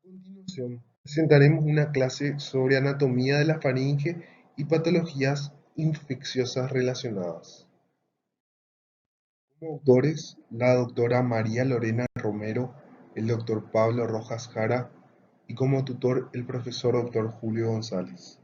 Continuación, presentaremos una clase sobre anatomía de la faringe y patologías infecciosas relacionadas. Como autores, la doctora María Lorena Romero, el doctor Pablo Rojas Jara y como tutor el profesor doctor Julio González.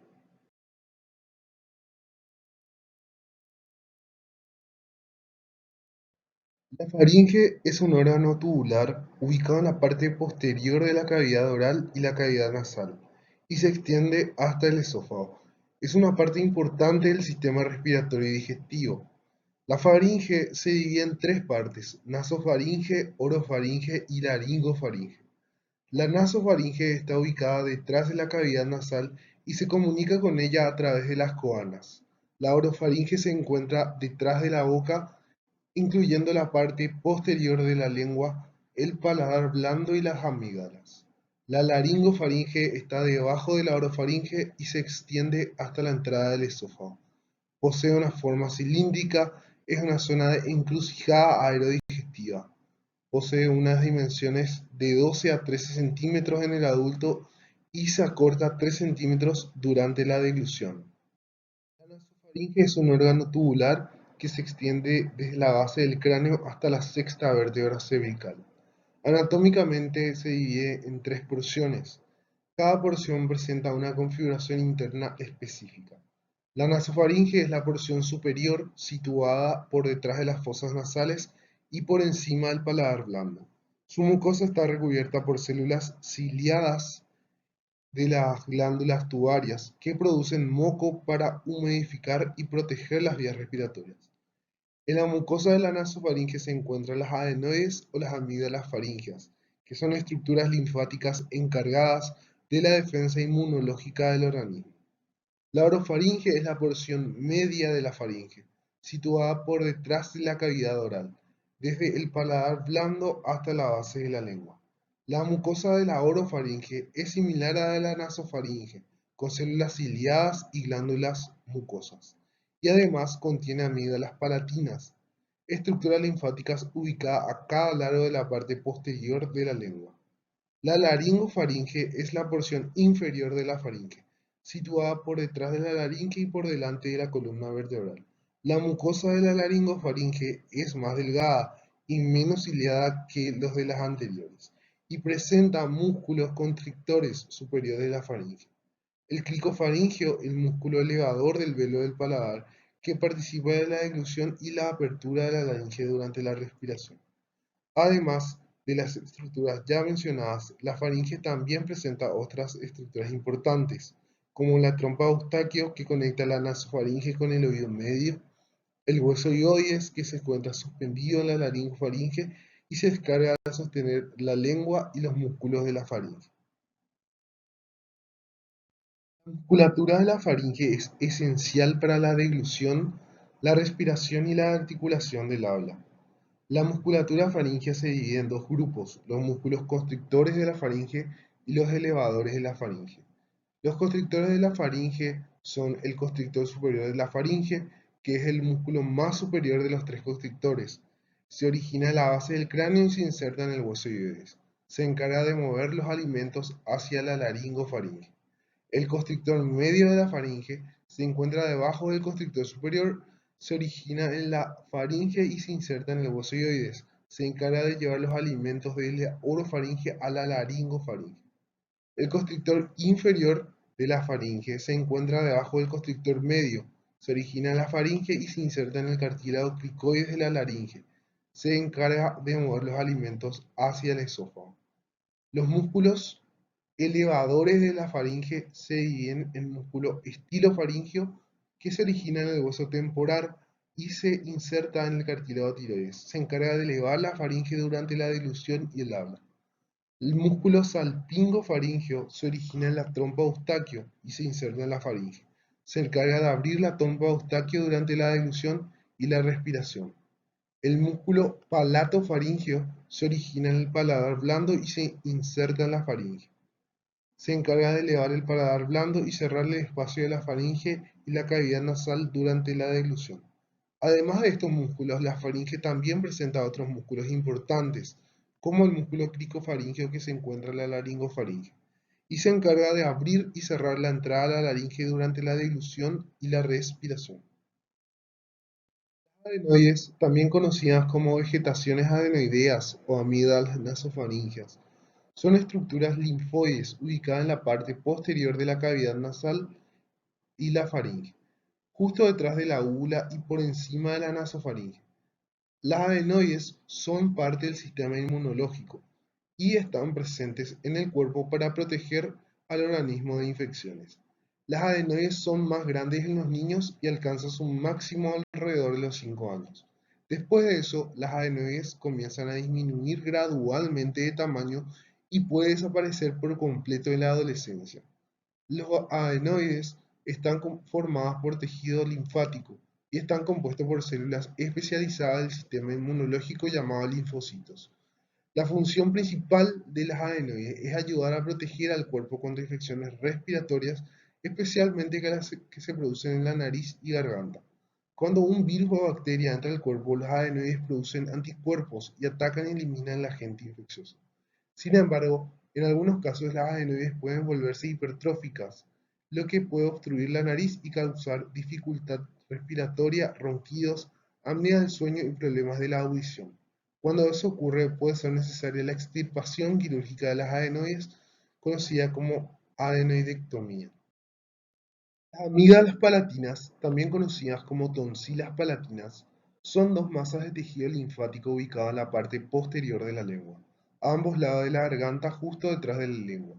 La faringe es un órgano tubular ubicado en la parte posterior de la cavidad oral y la cavidad nasal y se extiende hasta el esófago. Es una parte importante del sistema respiratorio y digestivo. La faringe se divide en tres partes: nasofaringe, orofaringe y laringofaringe. La nasofaringe está ubicada detrás de la cavidad nasal y se comunica con ella a través de las coanas. La orofaringe se encuentra detrás de la boca, incluyendo la parte posterior de la lengua, el paladar blando y las amígdalas. La laringofaringe está debajo de la orofaringe y se extiende hasta la entrada del esófago. Posee una forma cilíndrica, es una zona de encrucijada aerodigestiva. Posee unas dimensiones de 12 a 13 centímetros en el adulto y se acorta 3 centímetros durante la deglución. La nasofaringe es un órgano tubular que se extiende desde la base del cráneo hasta la sexta vértebra cervical. Anatómicamente se divide en tres porciones. Cada porción presenta una configuración interna específica. La nasofaringe es la porción superior situada por detrás de las fosas nasales y por encima del paladar blando. Su mucosa está recubierta por células ciliadas de las glándulas tubarias que producen moco para humidificar y proteger las vías respiratorias. En la mucosa de la nasofaringe se encuentran las adenoides o las amígdalas faríngeas, que son estructuras linfáticas encargadas de la defensa inmunológica del organismo. La orofaringe es la porción media de la faringe, situada por detrás de la cavidad oral, desde el paladar blando hasta la base de la lengua. La mucosa de la orofaringe es similar a la de la nasofaringe, con células ciliadas y glándulas mucosas, y además contiene amígdalas palatinas, estructuras linfáticas ubicadas a cada lado de la parte posterior de la lengua. La laringofaringe es la porción inferior de la faringe, situada por detrás de la laringe y por delante de la columna vertebral. La mucosa de la laringofaringe es más delgada y menos ciliada que los de las anteriores, y presenta músculos constrictores superiores de la faringe. El cricofaringio, el músculo elevador del velo del paladar, que participa de la deglución y la apertura de la laringe durante la respiración. Además de las estructuras ya mencionadas, la faringe también presenta otras estructuras importantes, como la trompa de Eustaquio que conecta la nasofaringe con el oído medio, el hueso hioides que se encuentra suspendido en la laringofaringe y se descarga para sostener la lengua y los músculos de la faringe. La musculatura de la faringe es esencial para la deglución, la respiración y la articulación del habla. La musculatura faríngea se divide en dos grupos: los músculos constrictores de la faringe y los elevadores de la faringe. Los constrictores de la faringe son el constrictor superior de la faringe, que es el músculo más superior de los tres constrictores. Se origina en la base del cráneo y se inserta en el hueso hioides. Se encarga de mover los alimentos hacia la laringofaringe. El constrictor medio de la faringe se encuentra debajo del constrictor superior, se origina en la faringe y se inserta en el hueso hioides. Se encarga de llevar los alimentos de la orofaringe a la laringofaringe. El constrictor inferior de la faringe se encuentra debajo del constrictor medio, se origina en la faringe y se inserta en el cartílago cricoides de la laringe. Se encarga de mover los alimentos hacia el esófago. Los músculos elevadores de la faringe se dividen en músculo estilofaringio, que se origina en el hueso temporal y se inserta en el cartílago tiroides. Se encarga de elevar la faringe durante la dilución y el habla. El músculo salpingofaringio se origina en la trompa de Eustaquio y se inserta en la faringe. Se encarga de abrir la trompa de Eustaquio durante la dilución y la respiración. El músculo palatofaringio se origina en el paladar blando y se inserta en la faringe. Se encarga de elevar el paladar blando y cerrar el espacio de la faringe y la cavidad nasal durante la deglución. Además de estos músculos, la faringe también presenta otros músculos importantes, como el músculo cricofaríngeo que se encuentra en la laringofaringe, y se encarga de abrir y cerrar la entrada a la laringe durante la deglución y la respiración. Las adenoides, también conocidas como vegetaciones adenoideas o amígdalas nasofaringeas, son estructuras linfoides ubicadas en la parte posterior de la cavidad nasal y la faringe, justo detrás de la úvula y por encima de la nasofaringe. Las adenoides son parte del sistema inmunológico y están presentes en el cuerpo para proteger al organismo de infecciones. Las adenoides son más grandes en los niños y alcanzan su máximo alrededor de los 5 años. Después de eso, las adenoides comienzan a disminuir gradualmente de tamaño y puede desaparecer por completo en la adolescencia. Los adenoides están formados por tejido linfático y están compuestos por células especializadas del sistema inmunológico llamadas linfocitos. La función principal de las adenoides es ayudar a proteger al cuerpo contra infecciones respiratorias, especialmente las que se producen en la nariz y garganta. Cuando un virus o bacteria entra al cuerpo, los adenoides producen anticuerpos y atacan y eliminan el agente infeccioso. Sin embargo, en algunos casos las adenoides pueden volverse hipertróficas, lo que puede obstruir la nariz y causar dificultad respiratoria, ronquidos, apnea del sueño y problemas de la audición. Cuando eso ocurre, puede ser necesaria la extirpación quirúrgica de las adenoides, conocida como adenoidectomía. Las amígdalas palatinas, también conocidas como tonsilas palatinas, son dos masas de tejido linfático ubicadas en la parte posterior de la lengua, a ambos lados de la garganta justo detrás de la lengua.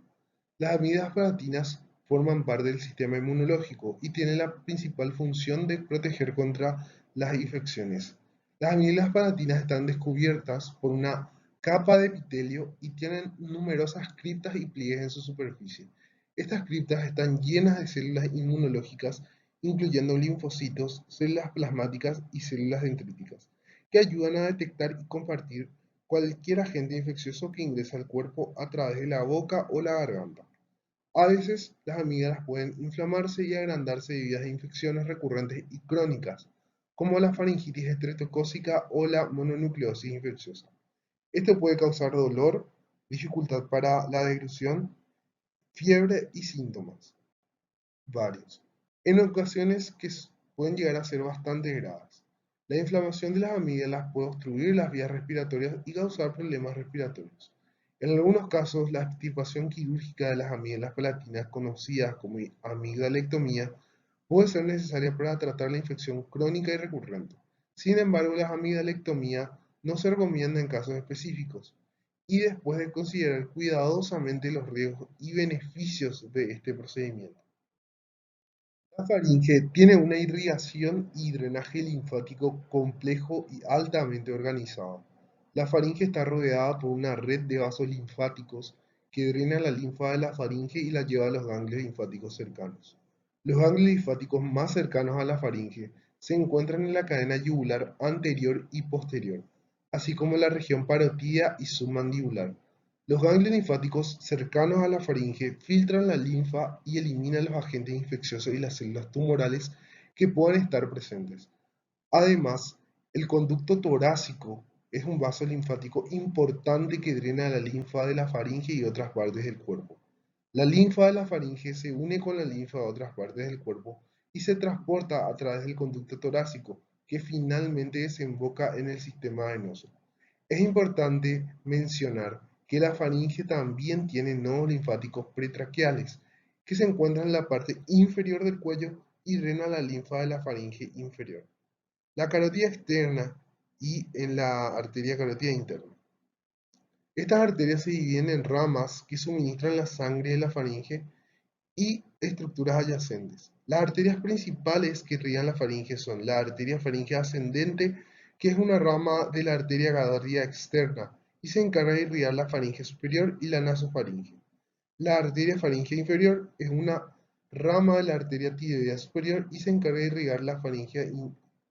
Las amígdalas palatinas forman parte del sistema inmunológico y tienen la principal función de proteger contra las infecciones. Las amígdalas palatinas están descubiertas por una capa de epitelio y tienen numerosas criptas y pliegues en su superficie. Estas criptas están llenas de células inmunológicas, incluyendo linfocitos, células plasmáticas y células dendríticas, que ayudan a detectar y compartir cualquier agente infeccioso que ingresa al cuerpo a través de la boca o la garganta. A veces, las amígdalas pueden inflamarse y agrandarse debido a infecciones recurrentes y crónicas, como la faringitis estreptocócica o la mononucleosis infecciosa. Esto puede causar dolor, dificultad para la deglución, fiebre y síntomas varios, en ocasiones que pueden llegar a ser bastante graves. La inflamación de las amígdalas puede obstruir las vías respiratorias y causar problemas respiratorios. En algunos casos, la extirpación quirúrgica de las amígdalas palatinas, conocidas como amigdalectomía, puede ser necesaria para tratar la infección crónica y recurrente. Sin embargo, la amigdalectomía no se recomienda en casos específicos y después de considerar cuidadosamente los riesgos y beneficios de este procedimiento. La faringe tiene una irrigación y drenaje linfático complejo y altamente organizado. La faringe está rodeada por una red de vasos linfáticos que drena la linfa de la faringe y la lleva a los ganglios linfáticos cercanos. Los ganglios linfáticos más cercanos a la faringe se encuentran en la cadena yugular anterior y posterior, así como en la región parótida y submandibular. Los ganglios linfáticos cercanos a la faringe filtran la linfa y eliminan los agentes infecciosos y las células tumorales que puedan estar presentes. Además, el conducto torácico es un vaso linfático importante que drena la linfa de la faringe y otras partes del cuerpo. La linfa de la faringe se une con la linfa de otras partes del cuerpo y se transporta a través del conducto torácico, que finalmente desemboca en el sistema venoso. Es importante mencionar que la faringe también tiene nodos linfáticos pretraqueales, que se encuentran en la parte inferior del cuello y drenan la linfa de la faringe inferior, la carótida externa y en la arteria carótida interna. Estas arterias se dividen en ramas que suministran la sangre de la faringe y estructuras adyacentes. Las arterias principales que irrigan la faringe son la arteria faringe ascendente, que es una rama de la arteria carótida externa y se encarga de irrigar la faringe superior y la nasofaringe. La arteria faringe inferior es una rama de la arteria tiroidea superior y se encarga de irrigar la faringe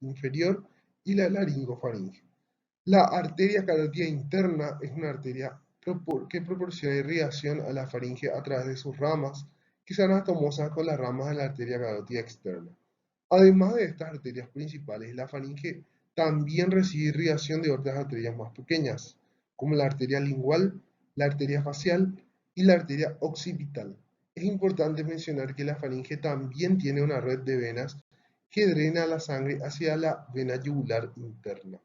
inferior y la laringofaringe. La arteria carótida interna es una arteria que proporciona irrigación a la faringe a través de sus ramas, que son anatomosas con las ramas de la arteria carótida externa. Además de estas arterias principales, la faringe también recibe irrigación de otras arterias más pequeñas, como la arteria lingual, la arteria facial y la arteria occipital. Es importante mencionar que la faringe también tiene una red de venas que drena la sangre hacia la vena yugular interna.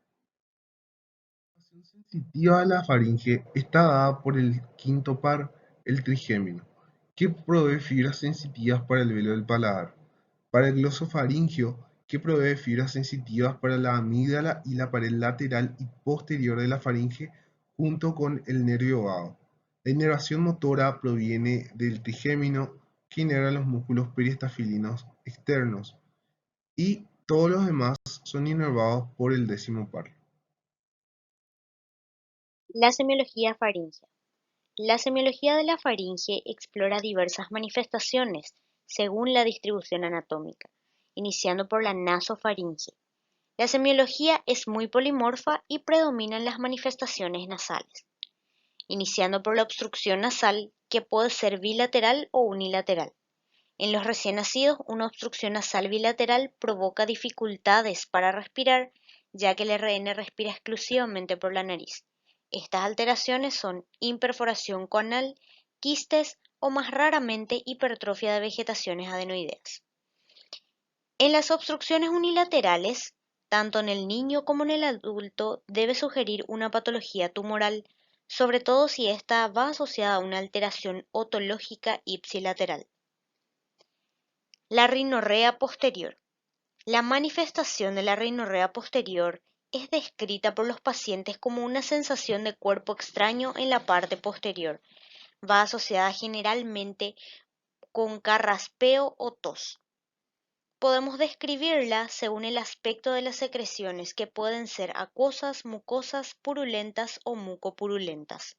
La acción sensitiva de la faringe está dada por el quinto par, el trigémino, que provee fibras sensitivas para el velo del paladar, para el glosofaringio, que provee fibras sensitivas para la amígdala y la pared lateral y posterior de la faringe, junto con el nervio vago. La inervación motora proviene del trigémino, que inerva los músculos periestafilinos externos, y todos los demás son inervados por el décimo par. La semiología faríngea. La semiología de la faringe explora diversas manifestaciones según la distribución anatómica, iniciando por la nasofaringe. La semiología es muy polimorfa y predominan las manifestaciones nasales, iniciando por la obstrucción nasal, que puede ser bilateral o unilateral. En los recién nacidos, una obstrucción nasal bilateral provoca dificultades para respirar, ya que el RN respira exclusivamente por la nariz. Estas alteraciones son imperforación conal, quistes o más raramente hipertrofia de vegetaciones adenoideas. En las obstrucciones unilaterales, tanto en el niño como en el adulto debe sugerir una patología tumoral, sobre todo si ésta va asociada a una alteración otológica ipsilateral. La rinorrea posterior. La manifestación de la rinorrea posterior es descrita por los pacientes como una sensación de cuerpo extraño en la parte posterior. Va asociada generalmente con carraspeo o tos. Podemos describirla según el aspecto de las secreciones, que pueden ser acuosas, mucosas, purulentas o mucopurulentas.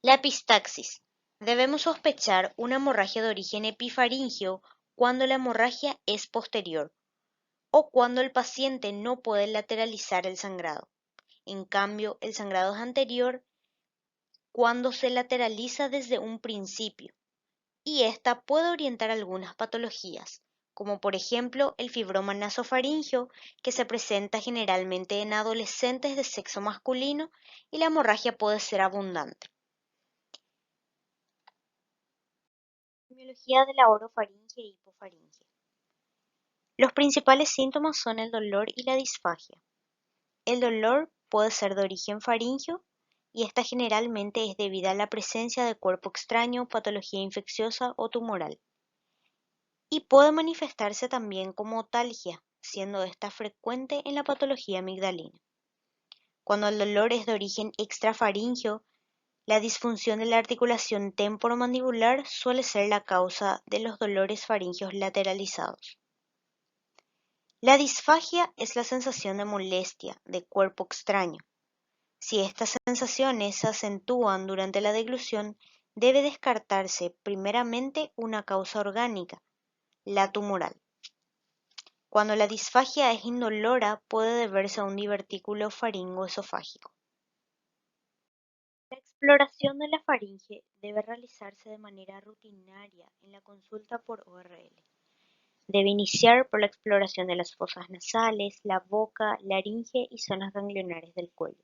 La epistaxis. Debemos sospechar una hemorragia de origen epifaringio cuando la hemorragia es posterior o cuando el paciente no puede lateralizar el sangrado. En cambio, el sangrado es anterior cuando se lateraliza desde un principio, y esta puede orientar algunas patologías, como por ejemplo el fibroma nasofaringio, que se presenta generalmente en adolescentes de sexo masculino, y la hemorragia puede ser abundante. Epidemiología de la orofaringe e hipofaringe. Los principales síntomas son el dolor y la disfagia. El dolor puede ser de origen faríngeo y esta generalmente es debida a la presencia de cuerpo extraño, patología infecciosa o tumoral. Y puede manifestarse también como otalgia, siendo esta frecuente en la patología amigdalina. Cuando el dolor es de origen extrafaríngeo, la disfunción de la articulación temporomandibular suele ser la causa de los dolores faringios lateralizados. La disfagia es la sensación de molestia, de cuerpo extraño. Si estas sensaciones se acentúan durante la deglución, debe descartarse primeramente una causa orgánica, la tumoral. Cuando la disfagia es indolora, puede deberse a un divertículo faringoesofágico. La exploración de la faringe debe realizarse de manera rutinaria en la consulta por ORL. Debe iniciar por la exploración de las fosas nasales, la boca, laringe y zonas ganglionares del cuello.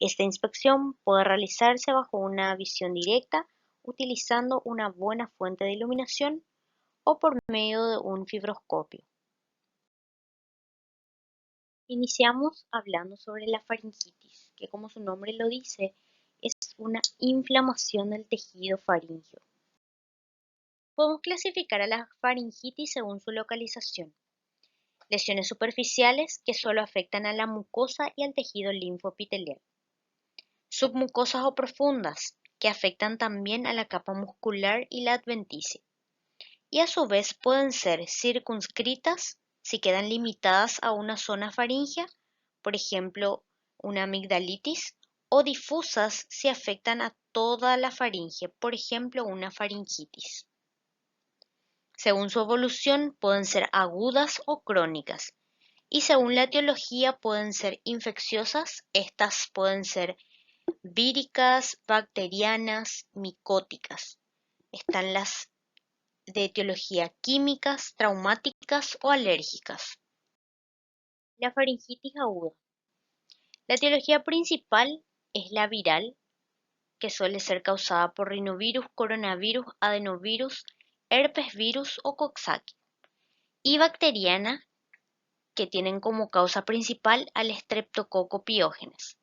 Esta inspección puede realizarse bajo una visión directa, utilizando una buena fuente de iluminación o por medio de un fibroscopio. Iniciamos hablando sobre la faringitis, que como su nombre lo dice, es una inflamación del tejido faríngeo. Podemos clasificar a la faringitis según su localización. Lesiones superficiales que solo afectan a la mucosa y al tejido linfoepitelial. Submucosas o profundas, que afectan también a la capa muscular y la adventicia, y a su vez pueden ser circunscritas si quedan limitadas a una zona faríngea, por ejemplo, una amigdalitis, o difusas si afectan a toda la faringe, por ejemplo, una faringitis. Según su evolución, pueden ser agudas o crónicas, y según la etiología pueden ser infecciosas, estas pueden ser víricas, bacterianas, micóticas. Están las de etiología químicas, traumáticas o alérgicas. La faringitis aguda. La etiología principal es la viral, que suele ser causada por rinovirus, coronavirus, adenovirus, herpes virus o coxsackie, y bacteriana, que tienen como causa principal al Streptococcus pyogenes.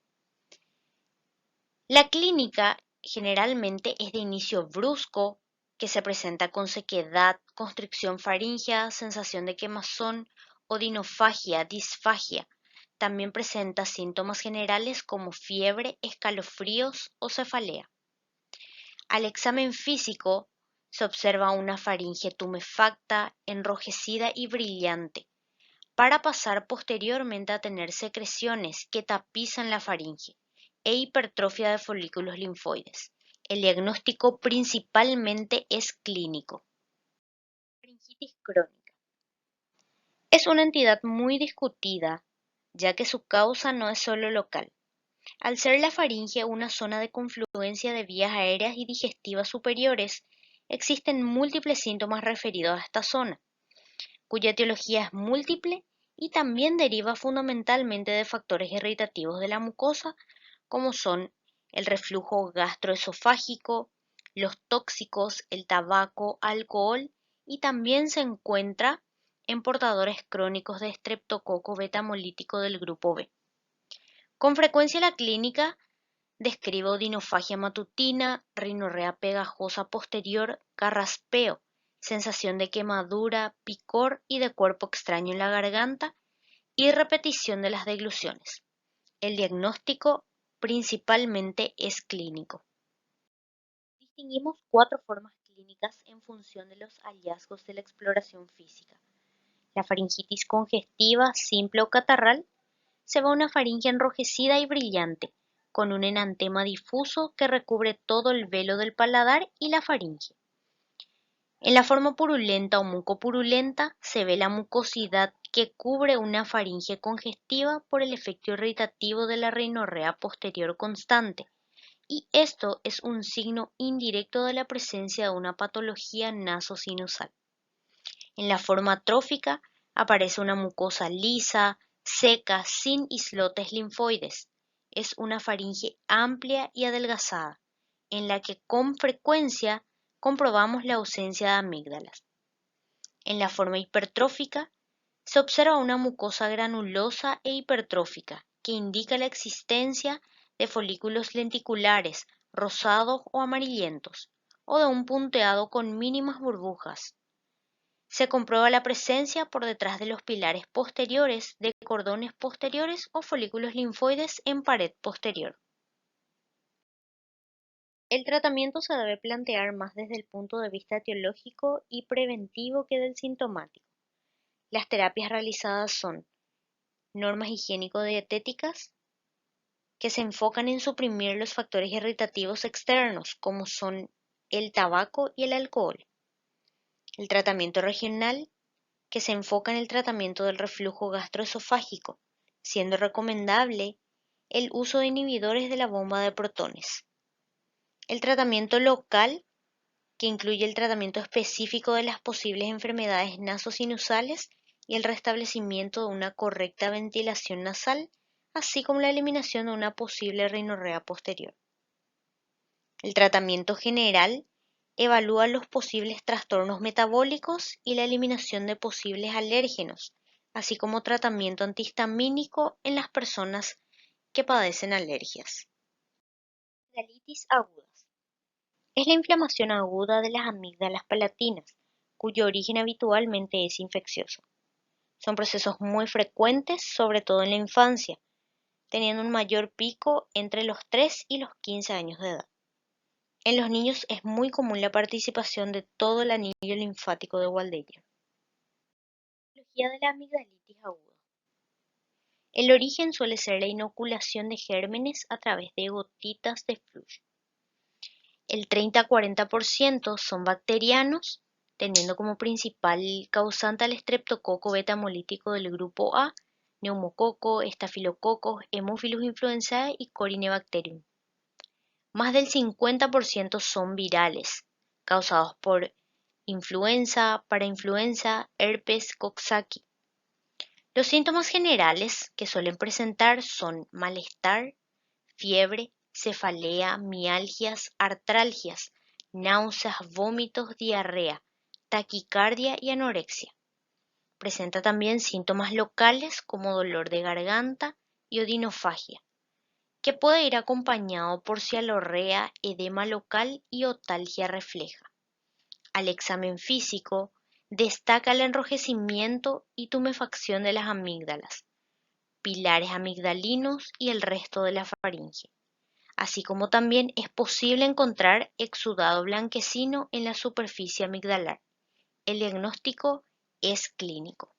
La clínica generalmente es de inicio brusco, que se presenta con sequedad, constricción faríngea, sensación de quemazón, odinofagia, disfagia. También presenta síntomas generales como fiebre, escalofríos o cefalea. Al examen físico se observa una faringe tumefacta, enrojecida y brillante, para pasar posteriormente a tener secreciones que tapizan la faringe e hipertrofia de folículos linfoides. El diagnóstico principalmente es clínico. Faringitis crónica. Es una entidad muy discutida, ya que su causa no es solo local. Al ser la faringe una zona de confluencia de vías aéreas y digestivas superiores, existen múltiples síntomas referidos a esta zona, cuya etiología es múltiple y también deriva fundamentalmente de factores irritativos de la mucosa, como son el reflujo gastroesofágico, los tóxicos, el tabaco, alcohol, y también se encuentra en portadores crónicos de estreptococo beta-hemolítico del grupo B. Con frecuencia la clínica describe odinofagia matutina, rinorrea pegajosa posterior, carraspeo, sensación de quemadura, picor y de cuerpo extraño en la garganta y repetición de las degluciones. El diagnóstico principalmente es clínico. Distinguimos 4 formas clínicas en función de los hallazgos de la exploración física. La faringitis congestiva, simple o catarral, se ve una faringe enrojecida y brillante, con un enantema difuso que recubre todo el velo del paladar y la faringe. En la forma purulenta o mucopurulenta se ve la mucosidad que cubre una faringe congestiva por el efecto irritativo de la rinorrea posterior constante, y esto es un signo indirecto de la presencia de una patología nasosinusal. En la forma atrófica aparece una mucosa lisa, seca, sin islotes linfoides. Es una faringe amplia y adelgazada, en la que con frecuencia comprobamos la ausencia de amígdalas. En la forma hipertrófica se observa una mucosa granulosa e hipertrófica, que indica la existencia de folículos lenticulares, rosados o amarillentos, o de un punteado con mínimas burbujas. Se comprueba la presencia por detrás de los pilares posteriores de cordones posteriores o folículos linfoides en pared posterior. El tratamiento se debe plantear más desde el punto de vista etiológico y preventivo que del sintomático. Las terapias realizadas son normas higiénico-dietéticas, que se enfocan en suprimir los factores irritativos externos, como son el tabaco y el alcohol. El tratamiento regional, que se enfoca en el tratamiento del reflujo gastroesofágico, siendo recomendable el uso de inhibidores de la bomba de protones. El tratamiento local, que incluye el tratamiento específico de las posibles enfermedades nasosinusales y el restablecimiento de una correcta ventilación nasal, así como la eliminación de una posible rinorrea posterior. El tratamiento general evalúa los posibles trastornos metabólicos y la eliminación de posibles alérgenos, así como tratamiento antihistamínico en las personas que padecen alergias. Amigdalitis agudas. Es la inflamación aguda de las amígdalas palatinas, cuyo origen habitualmente es infeccioso. Son procesos muy frecuentes, sobre todo en la infancia, teniendo un mayor pico entre los 3 y los 15 años de edad. En los niños es muy común la participación de todo el anillo linfático de Waldeyer. Etiología de la amigdalitis aguda. El origen suele ser la inoculación de gérmenes a través de gotitas de flujo. El 30-40% son bacterianos, teniendo como principal causante al estreptococo beta-hemolítico del grupo A, neumococo, estafilococos, Haemophilus influenzae y Corynebacterium. Más del 50% son virales, causados por influenza, parainfluenza, herpes, coxsackie. Los síntomas generales que suelen presentar son malestar, fiebre, cefalea, mialgias, artralgias, náuseas, vómitos, diarrea, taquicardia y anorexia. Presenta también síntomas locales como dolor de garganta y odinofagia, que puede ir acompañado por cialorrea, edema local y otalgia refleja. Al examen físico, destaca el enrojecimiento y tumefacción de las amígdalas, pilares amigdalinos y el resto de la faringe, así como también es posible encontrar exudado blanquecino en la superficie amigdalar. El diagnóstico es clínico.